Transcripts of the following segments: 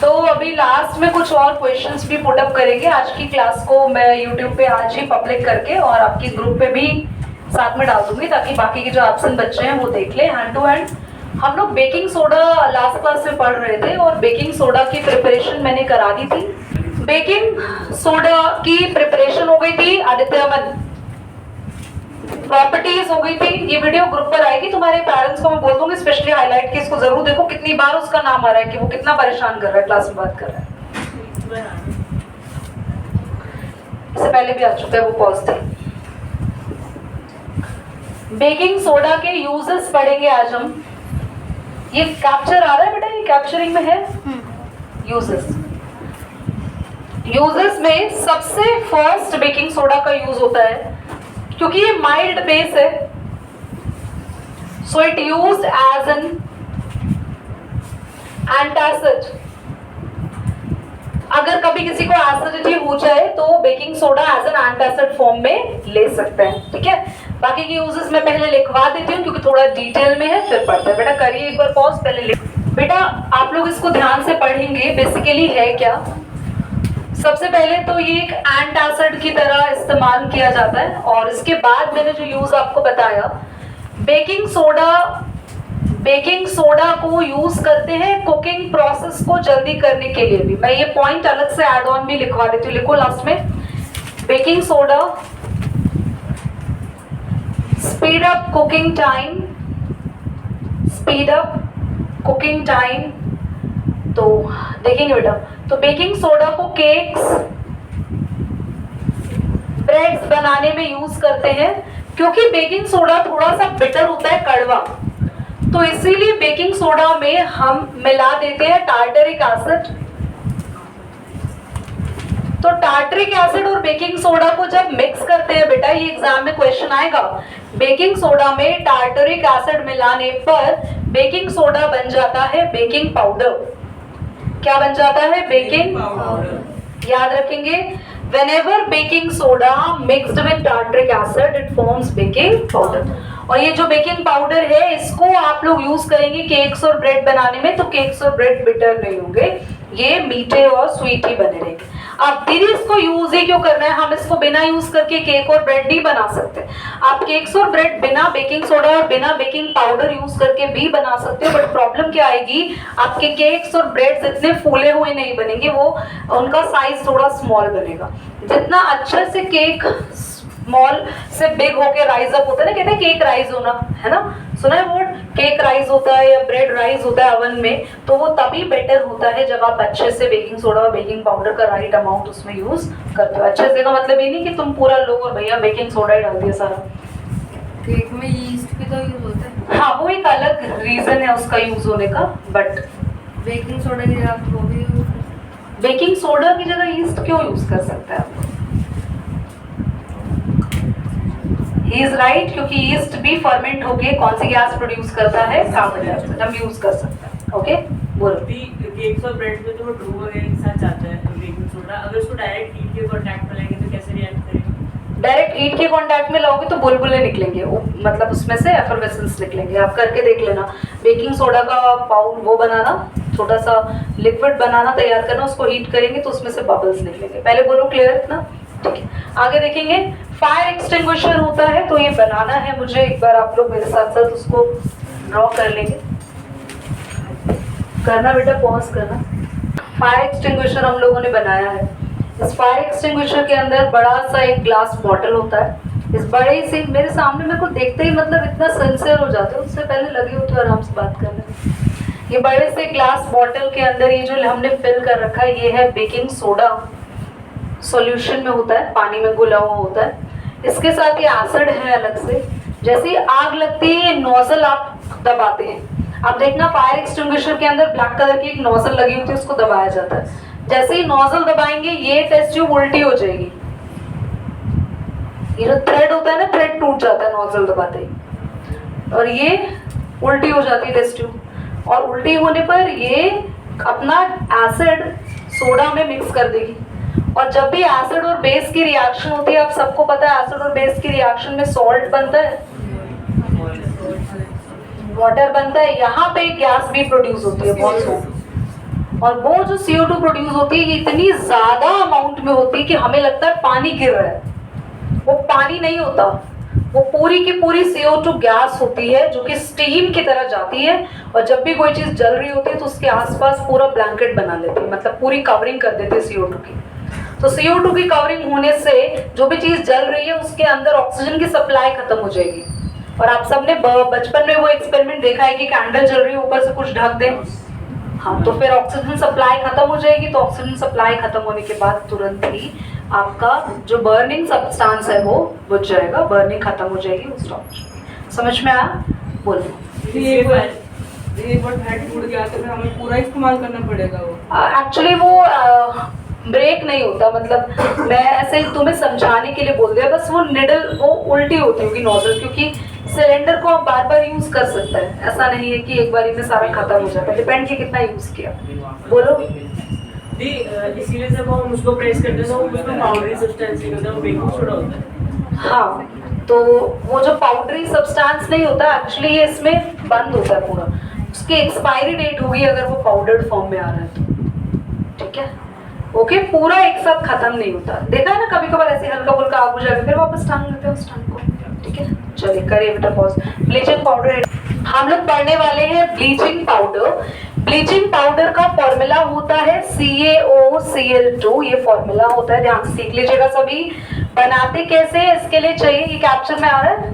तो अभी लास्ट में कुछ और क्वेश्चंस भी पुट अप करेंगे। आज की क्लास को मैं यूट्यूब पे आज ही पब्लिक करके और आपके ग्रुप पे भी साथ में डाल दूंगी, ताकि बाकी के जो एब्सेंट बच्चे हैं वो देख ले हैंड टू हैंड। हम लोग बेकिंग सोडा लास्ट क्लास में पढ़ रहे थे और बेकिंग सोडा की प्रिपरेशन मैंने करा दी थी। बेकिंग सोडा की प्रिपरेशन हो गई थी आदित्यमन, प्रॉपर्टीज हो गई थी। ये वीडियो ग्रुप पर आएगी, तुम्हारे पेरेंट्स को मैं बोल दूंगी स्पेशली हाईलाइट के इसको जरूर देखो, कितनी बार उसका नाम आ रहा है कि वो कितना परेशान कर रहा है, क्लास में बात कर रहा है। इससे पहले भी आ चुका है, वो पॉज थी। बेकिंग सोडा के यूजेस पढ़ेंगे आज हम। ये कैप्चर आ रहा है बेटा, ये कैप्चरिंग में है। यूजेस में सबसे फर्स्ट बेकिंग सोडा का यूज होता है, क्योंकि ये माइल्ड बेस है, so it used as an antacid. अगर कभी किसी को एसिडिटी हो जाए तो baking soda as an antacid form में ले सकते हैं, ठीक है। बाकी के यूजेस मैं पहले लिखवा देती हूँ क्योंकि थोड़ा डिटेल में है, फिर पढ़ते हैं। बेटा करिए एक बार पॉज, पहले लिख। बेटा आप लोग इसको ध्यान से पढ़ेंगे। बेसिकली है क्या, सबसे पहले तो ये एक एंटासिड की तरह इस्तेमाल किया जाता है, और इसके बाद मैंने जो यूज आपको बताया, बेकिंग सोडा को यूज करते हैं कुकिंग प्रोसेस को जल्दी करने के लिए भी। मैं ये पॉइंट अलग से एड ऑन भी लिखवा देती हूँ, लिखो लास्ट में। Baking soda speed up cooking time. तो देखेंगे बेटा, तो बेकिंग सोडा को केक्स, ब्रेड्स बनाने में यूज करते हैं, क्योंकि बेकिंग सोडा थोड़ा सा बिटर होता है, कड़वा, तो इसीलिए बेकिंग सोडा में हम मिला देते हैं टार्टरिक एसिड। तो टार्टरिक एसिड और बेकिंग सोडा को जब मिक्स करते हैं बेटा, ये एग्जाम में क्वेश्चन आएगा, बेकिंग सोडा में टार्टरिक एसिड मिलाने पर बेकिंग सोडा बन जाता है बेकिंग पाउडर। क्या बन जाता है? Baking powder. याद रखेंगे, whenever baking soda mixed with tartaric acid it forms baking powder। और ये जो बेकिंग पाउडर है इसको आप लोग यूज करेंगे केक्स और ब्रेड बनाने में, तो केक्स और ब्रेड बिटर नहीं होंगे, ये मीठे और स्वीट ही बने रहेंगे। अब दीदी इसको यूज ही क्यों करना है, हम इसको बिना यूज करके केक और ब्रेड नहीं बना सकते। आप केक्स और ब्रेड बिना बेकिंग सोडा और बिना बेकिंग पाउडर यूज करके भी बना सकते हो, बट प्रॉब्लम क्या आएगी, आपके केक्स और ब्रेड्स इतने फूले हुए नहीं बनेंगे, वो उनका साइज थोड़ा स्मॉल बनेगा। जितना अच्छे से केक स्मॉल से बिग होके राइज अप होता है ना, कहते हैं केक राइज होना, है ना, सुना है वर्ड, केक राइज होता है या ब्रेड राइज होता है ओवन में, तो वो तभी बेटर होता है जब आप अच्छे से बेकिंग सोडा और बेकिंग पाउडर का राइट अमाउंट उसमें यूज करते हो। अच्छे से का मतलब ये नहीं कि तुम पूरा लो और भैया बेकिंग सोडा ही डाल दिया सारा। केक में यीस्ट भी तो यूज होता है। हाँ, वो एक अलग रीजन है उसका यूज होने का, बट बेकिंग सोडा की जगह वो भी बेकिंग सोडा की जगह यीस्ट क्यों यूज कर सकते हैं आप? ही इज राइट, क्योंकि यीस्ट भी फर्मेंट होके कौन सी गैस प्रोड्यूस करता है, कार्बन डाइऑक्साइड, हम यूज कर सकते हैं। ओके, बोलो। केक्स और ब्रेड में तो वो ड्रू वगैरह के साथ जाता है बेकिंग सोडा, अगर उसको डायरेक्ट हीट के कांटेक्ट में लाएंगे तो कैसे रिएक्ट करेंगे? डायरेक्ट हीट के कांटेक्ट में लाओगे तो बुलबुले निकलेंगे, मतलब उसमें से एफरवेसेंस निकलेंगे। आप करके देख लेना, बेकिंग सोडा का पाउडर वो बनाना, छोटा सा लिक्विड बनाना, तैयार करना, उसको हीट करेंगे तो उसमें से बबल्स निकलेंगे। पहले बोलो, क्लियर इतना? ठीक है, आगे देखेंगे। फायर एक्सटिंग्विशर होता है, तो ये बनाना है मुझे, एक बार आप लोग मेरे साथ साथ उसको ड्रॉ कर लेंगे। करना बेटा, पॉज करना। फायर एक्सटिंग्विशर हम लोगों ने बनाया है। इस फायर एक्सटिंग्विशर के अंदर बड़ा सा एक ग्लास बॉटल होता है। इस बड़े से, मेरे सामने मेरे को देखते ही मतलब इतना सिंसियर हो जाते हो, उससे पहले लगे हो तो आराम से बात करने। ये बड़े से ग्लास बॉटल के अंदर ये जो हमने फिल कर रखा है, ये है बेकिंग सोडा, सॉल्यूशन में होता है, पानी में घुला हुआ होता है। इसके साथ ये एसिड है अलग से। जैसे ही आग लगती है, ये नोजल आप दबाते हैं, आप देखना फायर एक्सटिंग्विशर के अंदर ब्लैक कलर की एक नोजल लगी होती है, उसको दबाया जाता है। जैसे ही नोजल दबाएंगे, ये टेस्ट ट्यूब उल्टी हो जाएगी। ये जो थ्रेड होता है ना, थ्रेड टूट जाता है नोजल दबाते ही, और ये उल्टी हो जाती है टेस्ट ट्यूब। और उल्टी होने पर ये अपना एसिड सोडा में मिक्स कर देगी। और जब भी एसिड और बेस की रिएक्शन होती है, आप सबको पता है एसिड और बेस की रिएक्शन में सॉल्ट बनता है, वाटर बनता है, यहाँ पे गैस भी प्रोड्यूस होती है बहुत सारी। और वो जो CO2 प्रोड्यूस होती है ये इतनी ज्यादा अमाउंट में होती है कि हमें लगता है पानी गिर रहा है, वो पानी नहीं होता, वो पूरी की पूरी CO2 गैस होती है जो कि स्टीम की तरह जाती है, और जब भी कोई चीज जल रही होती है तो उसके आसपास पूरा ब्लैंकेट बना लेती है, मतलब पूरी कवरिंग कर देती है CO2 की। तो CO2 की कवरिंग होने से जो भी चीज जल रही है उसके अंदर ऑक्सीजन की सप्लाई खत्म हो जाएगी। और आप सबने बचपन में वो एक्सपेरिमेंट देखा है कि कैंडल जल रही है, ऊपर से कुछ ढक दें, हाँ, तो फिर ऑक्सीजन सप्लाई खत्म हो जाएगी। तो ऑक्सीजन सप्लाई खत्म होने के बाद तुरंत ही आपका जो बर्निंग सब्सटेंस है वो बुझ जाएगा, बर्निंग खत्म हो जाएगी, वो स्टॉप हो जाएगी। समझ में आया? बोलो। एक बार फैट टूट गया तो फिर हमें पूरा इस्तेमाल करना पड़ेगा वो? एक्चुअली वो ब्रेक नहीं होता, मतलब मैं ऐसे तुम्हें समझाने के लिए बोल दिया, बस वो निडल वो उल्टी होती होगी नोजल, क्योंकि सिलेंडर को आप बार बार यूज कर सकते हैं, ऐसा नहीं है कि एक बारी में सारा खत्म हो जाता है, डिपेंड कि कितना यूज किया। बोलो। इसीलिए जब हम उसको प्रेस करते हैं तो उसमें पाउडरी सब्सटेंस नहीं होता, वो बेकिंग सोडा होता है। हाँ, तो वो जो पाउडरी सब्सटेंस नहीं होता, एक्चुअली ये इसमें बंद होता है पूरा, उसकी एक्सपायरी डेट होगी अगर वो पाउडर्ड फॉर्म में आ रहा है तो, ठीक है? ओके, पूरा एक साथ खत्म नहीं होता। देखा है ना, कभी कभार ऐसे हल्का फुल्का आग बुझा के फिर वापस टांग लेते हैं उस टांग को, ठीक है? चलिए करिए बेटा पॉज। ब्लीचिंग पाउडर हम लोग पढ़ने वाले हैं। ब्लीचिंग पाउडर, ब्लीचिंग पाउडर का फॉर्मूला होता है CaOCl2, ये फॉर्मूला होता है, ध्यान से सीख लीजिएगा सभी। बनाते कैसे है इसके लिए चाहिए, ये कैप्चर में आ रहा है,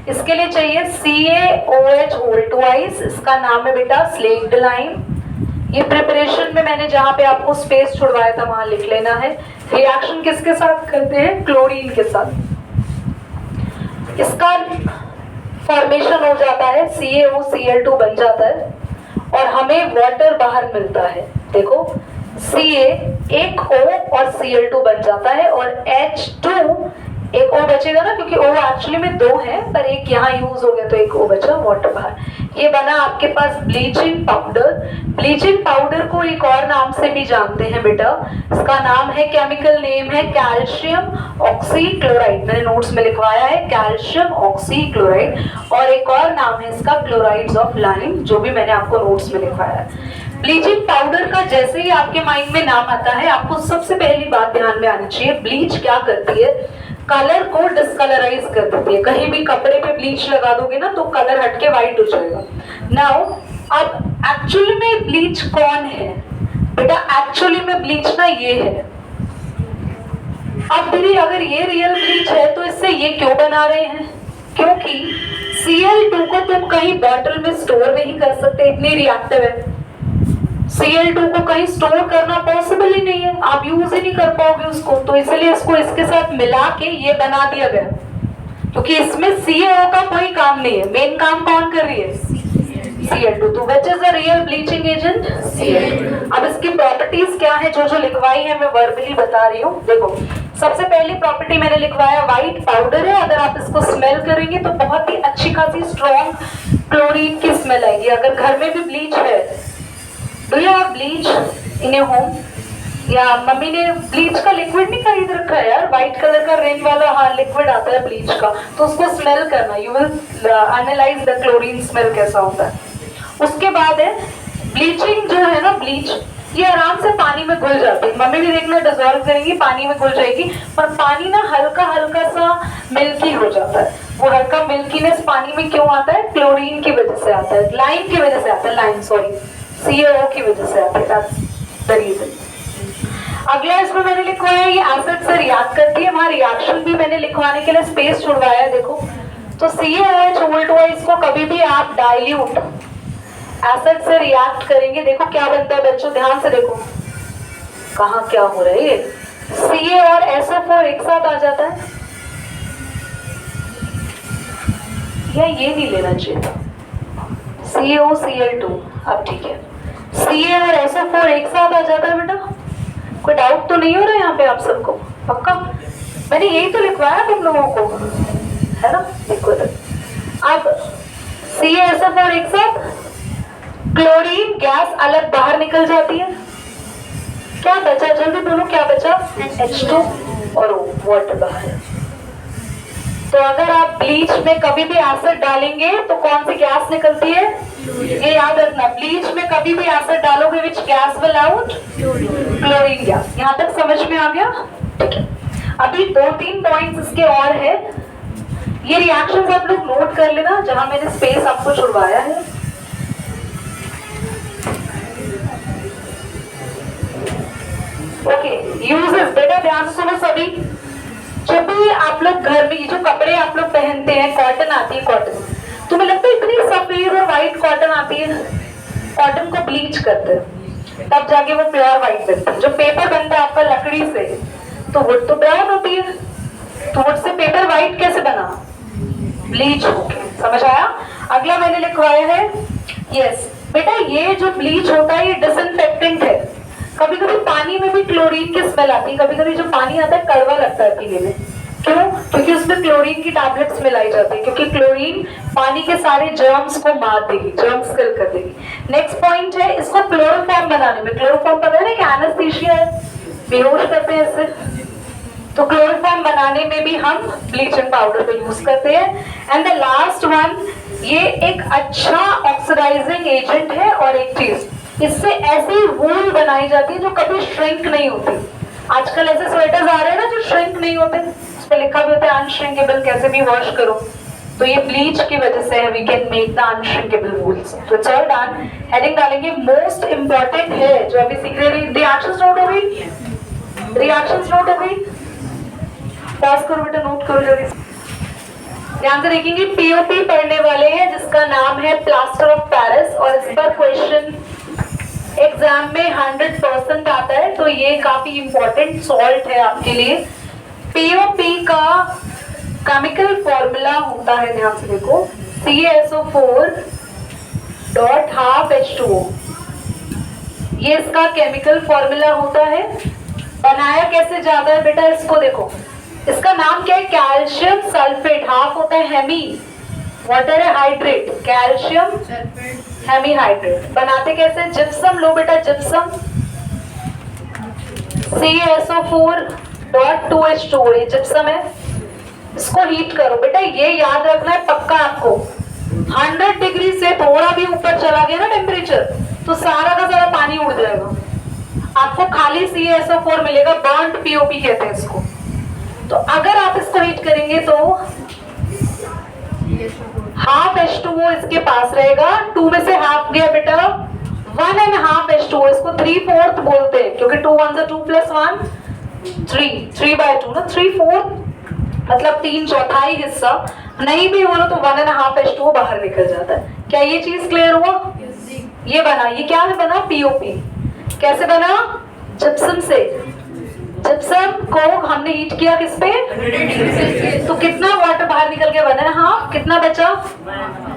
इसके लिए चाहिए CaOH होल ट्वाइस, इसका नाम है बेटा स्लेक्ड लाइम। ये प्रिपरेशन में मैंने जहां पे आपको स्पेस छुड़वाया था वहां लिख लेना है। रिएक्शन किसके साथ करते हैं? क्लोरीन के साथ। इसका फॉर्मेशन हो जाता है, CaOCl2 बन जाता है और हमें वाटर बाहर मिलता है। देखो Ca एक O और Cl2 बन जाता है और H2 एक O बचेगा ना, क्योंकि O एक्चुअली में दो है पर एक यहाँ यूज हो गया तो एक O बचा, वाटर बाहर। ये बना आपके पास ब्लीचिंग पाउडर। ब्लीचिंग पाउडर को एक और नाम से भी जानते हैं बेटा, इसका नाम है, केमिकल नेम है कैल्शियम ऑक्सीक्लोराइड, मैंने नोट्स में लिखवाया है कैल्शियम ऑक्सीक्लोराइड, और एक और नाम है इसका क्लोराइड्स ऑफ लाइम, जो भी मैंने आपको नोट्स में लिखवाया है। ब्लीचिंग पाउडर का जैसे ही आपके माइंड में नाम आता है, आपको सबसे पहली बात ध्यान में आनी चाहिए, ब्लीच क्या करती है? कलर को डिस्कलराइज कर देती है। कहीं भी कपड़े पे ब्लीच लगा दोगे ना तो कलर हटके व्हाइट हो जाएगा। नाउ अब एक्चुअली में ब्लीच कौन है बेटा? एक्चुअली में ब्लीच ना ये है। अब दीदी अगर ये रियल ब्लीच है तो इससे ये क्यों बना रहे हैं? क्योंकि Cl2 को तुम कहीं बॉटल में स्टोर नहीं कर सकते, इतनी रिएक्टिव है। Cl2 को कहीं स्टोर करना पॉसिबल ही नहीं है, आप यूज ही नहीं कर पाओगे उसको, तो इसलिए इसको इसके साथ मिला के ये बना दिया गया, क्योंकि इसमें CaO का कोई काम नहीं है। मेन काम कौन कर रही है? Cl2। तो which is the real bleaching agent? Cl2। अब इसकी प्रॉपर्टीज क्या है जो लिखवाई है मैं वर्बली बता रही हूँ। देखो सबसे पहली प्रॉपर्टी मैंने लिखवाया, व्हाइट पाउडर है, अगर आप इसको स्मेल करेंगे तो बहुत ही अच्छी खासी स्ट्रॉन्ग क्लोरीन की स्मेल आएगी। अगर घर में भी ब्लीच है, do you have bleach in your home? या मम्मी ने ब्लीच का लिक्विड नहीं खरीद रखा है यार, व्हाइट कलर का रेन वाला, हाँ लिक्विड आता है ब्लीच का, तो उसको स्मेल करना, you will analyse the chlorine smell कैसा होता है। उसके बाद है ब्लीचिंग जो है ना, ब्लीच ये आराम से पानी में घुल जाती है, मम्मी भी देखना डिजोल्व करेंगी पानी में घुल जाएगी, पर पानी ना हल्का हल्का सा मिल्की हो जाता है। वो हल्का मिल्कीनेस पानी में क्यों आता है? क्लोरीन की वजह से आता है, लाइम की वजह से आता है, लाइम सॉरी CaO की वजह से आता है, दैट्स द रीजन। अगला इसमें मैंने लिखवाया ये एसिड से रिएक्ट करती है, वहां रिएक्शन भी मैंने लिखवाने के लिए स्पेस छुड़वाया। देखो तो CaOH होल ट्वाइस को कभी भी आप डाइल्यूट एसिड से रिएक्ट करेंगे, देखो क्या बनता है बच्चों, ध्यान से देखो कहाँ क्या हो रहा है। ये Ca और SO4 एक साथ आ जाता है, या ये नहीं लेना चाहिए था, CaOCl2। अब ठीक है, Ca और SO4 एक साथ आ जाता है बेटा, कोई डाउट तो नहीं हो रहा है यहाँ पे आप सबको? पक्का मैंने यही तो लिखवाया तुम लोगों को, है ना? देखो अब CaSO4 एक साथ, क्लोरीन गैस अलग बाहर निकल जाती है, क्या बचा? जल्दी बोलो क्या बचा? H2 और वाटर बाहर। तो अगर आप ब्लीच में कभी भी एसिड डालेंगे तो कौन सी गैस निकलती है? ये याद रखना, ब्लीच में कभी भी एसिड डालोगे which gas will out, chlorine gas. यहाँ तक समझ में आ गया? ठीक है, अभी 2-3 पॉइंट्स इसके और है। ये रिएक्शंस आप लोग नोट कर लेना जहां मैंने स्पेस आपको छुड़वाया है। ओके, यूजेस बेटा ध्यान से सुनो सभी। जब भी आप लोग घर में ये जो कपड़े आप लोग पहनते हैं, कॉटन आती है, कॉटन, तुम्हें लगता है इतनी सफेद और व्हाइट कॉटन आती है? कॉटन को ब्लीच करते हैं तब जाके वो प्योर व्हाइट बनती है। जो पेपर बनता है आपका लकड़ी से, तो वुड तो ब्राउन होती है, तो वुड से पेपर व्हाइट कैसे बना? ब्लीच होके। समझ आया? अगला मैंने लिखवाया है, यस बेटा, ये जो ब्लीच होता है ये डिसइंफेक्टेंट है। कभी कभी पानी में भी क्लोरीन की स्मेल आती है, कभी कभी जो पानी आता है कड़वा लगता है पीने में। क्यों? क्योंकि उसमें क्लोरीन की टैबलेट्स मिलाई जाती है, क्योंकि क्लोरीन पानी के सारे जर्म्स को मार देगी, जर्म्स किल कर देगी। नेक्स्ट पॉइंट है, इसको क्लोरोफॉर्म बनाने में, क्लोरोफॉर्म पता है ना कि एनेस्थीसिया है, बेहोश करते हैं इससे, तो क्लोरोफॉर्म बनाने में भी हम ब्लीचिंग पाउडर को यूज करते हैं। एंड द लास्ट वन, ये एक अच्छा ऑक्सीडाइजिंग एजेंट है। और एक चीज, इससे ऐसी वूल बनाई जाती है जो कभी श्रिंक नहीं होती। आजकल ऐसे स्वेटर्स आ रहे हैं ना जो श्रिंक नहीं होते, उस पर लिखा भी होता है अनश्रिंकेबल, कैसे भी वॉश करो। तो ये ब्लीच की वजह से है, we can make the unshrinkable wools. तो इट्स ऑल डन। हेडिंग डालेंगे, मोस्ट इंपॉर्टेंट है जो अभी सीख रहे हैं। रिएक्शंस नोट हो गई? रिएक्शंस नोट हो गई? पास करो बेटा, नोट करो जल्दी। ध्यान से देखेंगे, पीओपी पढ़ने वाले हैं जिसका नाम है प्लास्टर ऑफ पेरिस, और इस पर क्वेश्चन एग्जाम में 100% आता है, तो ये काफी इंपॉर्टेंट सॉल्ट है आपके लिए। पीओपी का केमिकल फॉर्मूला होता है, ध्यान से देखो, CaSO4.12H2O। ये इसका केमिकल फॉर्मूला होता है। बनाया कैसे जाता है बेटा, इसको देखो, इसका नाम क्या है? कैल्शियम सल्फेट, हाफ होता है हेमी, वाटर है हाइड्रेट, कैल्शियम हेमी हाइड्रेट। बनाते कैसे? जिप्सम लो बेटा, जिप्सम, CaSO4.2H2O, ये जिप्सम है। इसको हीट करो बेटा, ये याद रखना है पक्का आपको, 100 डिग्री से थोड़ा भी ऊपर चला गया ना टेम्परेचर, तो सारा का सारा पानी उड़ जाएगा, आपको खाली CaSO4 मिलेगा। बर्न्ड पीओपी कहते हैं इसको। तो अगर आप इसको हीट करेंगे तो हाफ H2O इसके पास रहेगा, 2 में से हाफ गया बेटा, 1.5 H2O, इसको 3/4 बोलते हैं, क्योंकि 2 1 2 + 1 3/2 ना, 3/4 मतलब 3/4 हिस्सा नहीं भी बोलो तो 1.5 H2O बाहर निकल जाता है। क्या ये चीज क्लियर हुआ? ये बना, ये क्या बना? पीओपी। कैसे बना? जिप्सम से। जिप्सम को हमने हीट किया किस पे? तो कितना वाटर बाहर निकल के बना? हाफ। कितना बचा?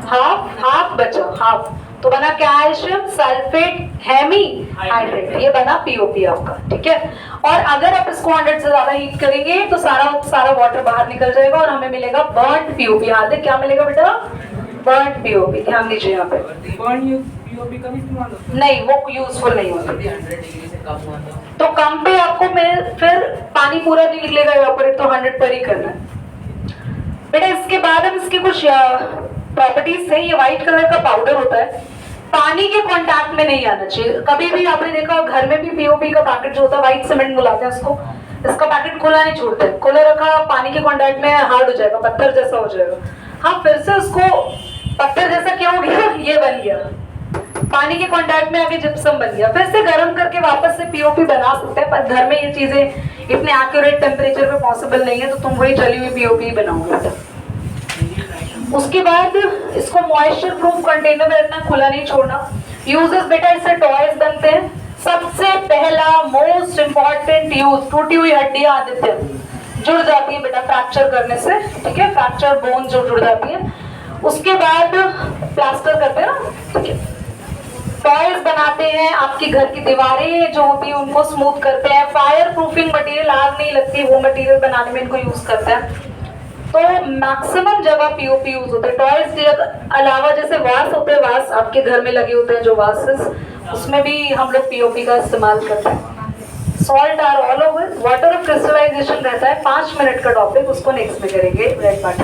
हाफ बचा, हाफ। तो बना कैल्शियम सल्फेट हेमी हाइड्रेट, ये बना पीओपी आपका। ठीक है, और अगर आप इसको 100 से ज्यादा हीट करेंगे तो सारा वाटर बाहर निकल जाएगा और हमें मिलेगा बर्न्ड पीओपी। याद है क्या मिलेगा बेटा? Burned POP. ध्यान दीजिए यहाँ पे, पीओपी का भी इस्तेमाल होता है? नहीं, वो यूजफुल नहीं होता। 100 डिग्री से कम हुआ तो कम पे आपको फिर पानी पूरा नहीं निकलेगा इवेपोरेट, तो 100 पर ही करना है बेटा। इसके बाद हम इसकी कुछ प्रॉपर्टीज से, ये व्हाइट कलर का पाउडर होता है, पानी के कांटेक्ट में नहीं आना चाहिए। कभी भी आपने देखा घर में भी पीओपी का पैकेट जो होता है, व्हाइट सीमेंट बुलाते हैं उसको, इसका पैकेट खुला नहीं छोड़ते, खुला रखा पानी के कांटेक्ट में हार्ड हो जाएगा, पत्थर जैसा हो जाएगा। हाँ, फिर से उसको पत्थर जैसा क्यों हो गया? ये बन गया, पानी के कांटेक्ट में आके जिप्सम बन गया। फिर से गर्म करके वापस से पीओपी बना सकते हैं, पर घर में ये चीजें इतने एक्यूरेट टेम्परेचर पे पॉसिबल नहीं है, तो तुम वही चली हुई पीओपी बनाओगे। उसके बाद इसको मॉइस्चर प्रूफ कंटेनर में रखना, खुला नहीं छोड़ना। यूजेस बेटा, इससे टॉयज बनते हैं। सबसे पहला मोस्ट इंपॉर्टेंट यूज, टूटी हुई हड्डियां आदित्य जुड़ जाती है बेटा फ्रैक्चर करने से। ठीक है, फ्रैक्चर बोन जो जुड़ जाती है। उसके बाद प्लास्टर करते हैं ना, ठीक है, टॉयज बनाते हैं, आपकी घर की दीवारें जो होती है उनको स्मूथ करते हैं। फायर प्रूफिंग मटेरियल, आग नहीं लगती, वो मटेरियल बनाने में इनको यूज करते हैं। तो मैक्सिमम जगह पीओपी यूज होते हैं। टॉयज के अलावा जैसे वास होते हैं, वास आपके घर में लगे होते हैं जो वासेस, उसमें भी हम लोग पीओपी का इस्तेमाल करते हैं। Salt are all over, water of crystallization रहता है। 5 मिनट का टॉपिक, उसको नेक्स्ट में करेंगे, रेड पार्ट।